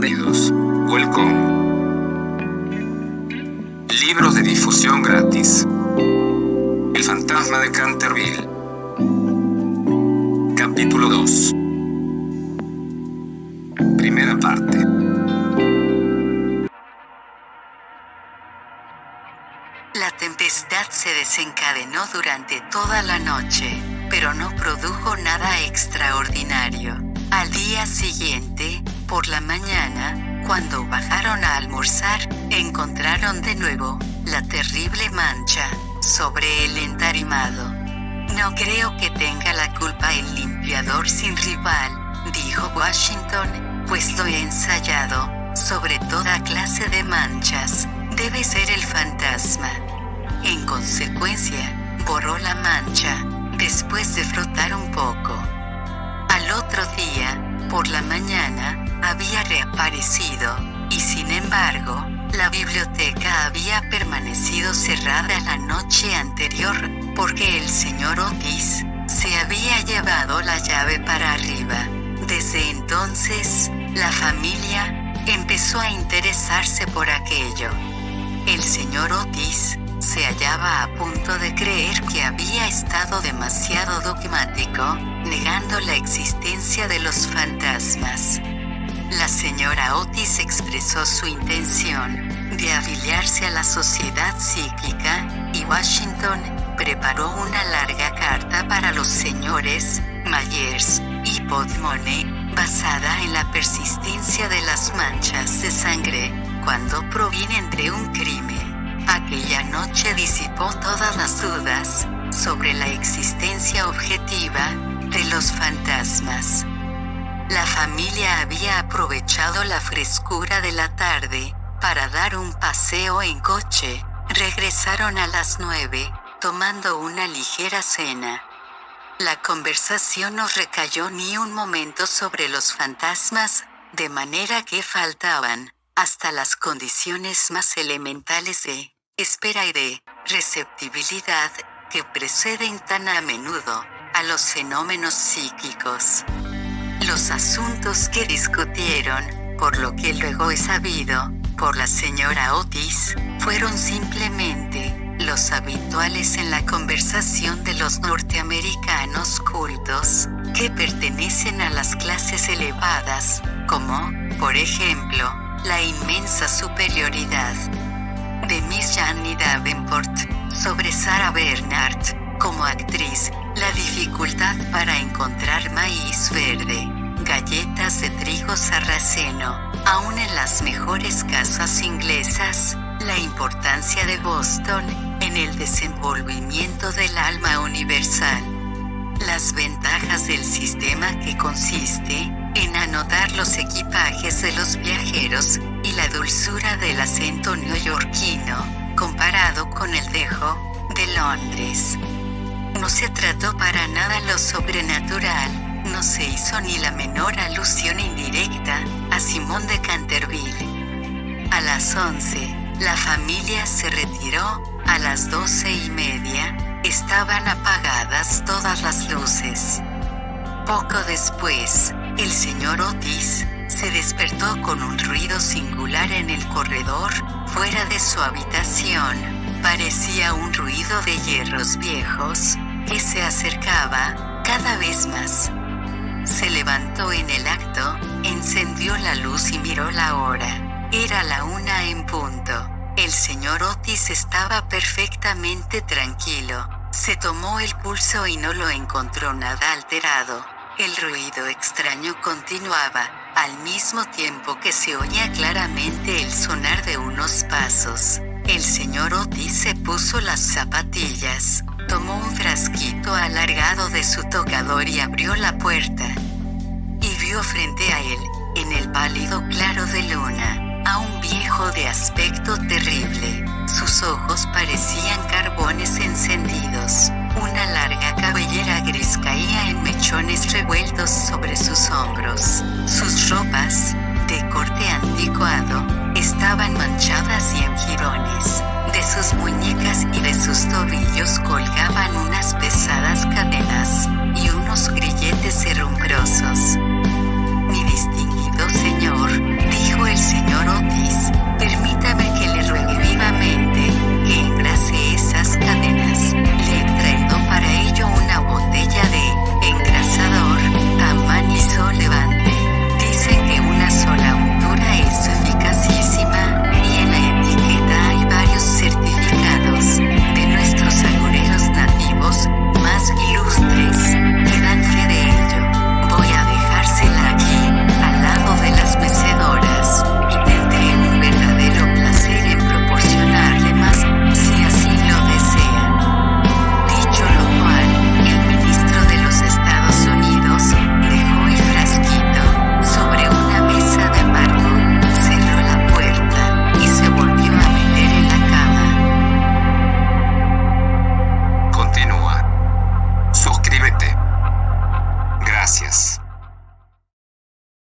Bienvenidos. Welcome. Libros de difusión gratis. El fantasma de Canterville. Capítulo 2. Primera parte. La tempestad se desencadenó durante toda la noche, pero no produjo nada extraordinario. Al día siguiente, por la mañana, cuando bajaron a almorzar, encontraron de nuevo la terrible mancha sobre el entarimado. No creo que tenga la culpa el limpiador sin rival, dijo Washington, pues lo he ensayado sobre toda clase de manchas. Debe ser el fantasma. En consecuencia, borró la mancha, después de frotar un poco. Al otro día, por la mañana, había reaparecido, y sin embargo, la biblioteca había permanecido cerrada la noche anterior, porque el señor Otis se había llevado la llave para arriba. Desde entonces, la familia empezó a interesarse por aquello. El señor Otis se hallaba a punto de creer que había estado demasiado dogmático, negando la existencia de los fantasmas. La señora Otis expresó su intención de afiliarse a la sociedad psíquica, y Washington preparó una larga carta para los señores Myers y Podmore, basada en la persistencia de las manchas de sangre cuando provienen de un crimen. Aquella noche disipó todas las dudas sobre la existencia objetiva de los fantasmas. La familia había aprovechado la frescura de la tarde para dar un paseo en coche. Regresaron a las 9, tomando una ligera cena. La conversación no recayó ni un momento sobre los fantasmas, de manera que faltaban hasta las condiciones más elementales de espera y de receptibilidad que preceden tan a menudo a los fenómenos psíquicos. Los asuntos que discutieron, por lo que luego he sabido, por la señora Otis, fueron simplemente los habituales en la conversación de los norteamericanos cultos, que pertenecen a las clases elevadas, como, por ejemplo, la inmensa superioridad de Miss Janie Davenport sobre Sarah Bernhardt como actriz, la dificultad para encontrar maíz verde, galletas de trigo sarraceno, aún en las mejores casas inglesas, la importancia de Boston en el desenvolvimiento del alma universal, las ventajas del sistema que consiste en anotar los equipajes de los viajeros y la dulzura del acento neoyorquino comparado con el dejo de Londres. No se trató para nada lo sobrenatural, no se hizo ni la menor alusión indirecta a Simón de Canterville. A las 11, la familia se retiró. A las 12:30, estaban apagadas todas las luces. Poco después, el señor Otis se despertó con un ruido singular en el corredor, fuera de su habitación. Parecía un ruido de hierros viejos, que se acercaba cada vez más. Se levantó en el acto, encendió la luz y miró la hora. Era la 1 en punto. El señor Otis estaba perfectamente tranquilo. Se tomó el pulso y no lo encontró nada alterado. El ruido extraño continuaba, al mismo tiempo que se oía claramente el sonar de unos pasos. El señor Otis se puso las zapatillas, tomó un frasquito alargado de su tocador y abrió la puerta. Y vio frente a él, en el pálido claro de luna, a un viejo de aspecto terrible. Sus ojos parecían carbones encendidos. Una larga cabellera gris caía en mechones revueltos sobre sus hombros. Sus ropas, de corte anticuado, estaban manchadas y en jirones. De sus muñecas y de sus tobillos colgaban unas pesadas cadenas y unos grilletes herrumbrosos.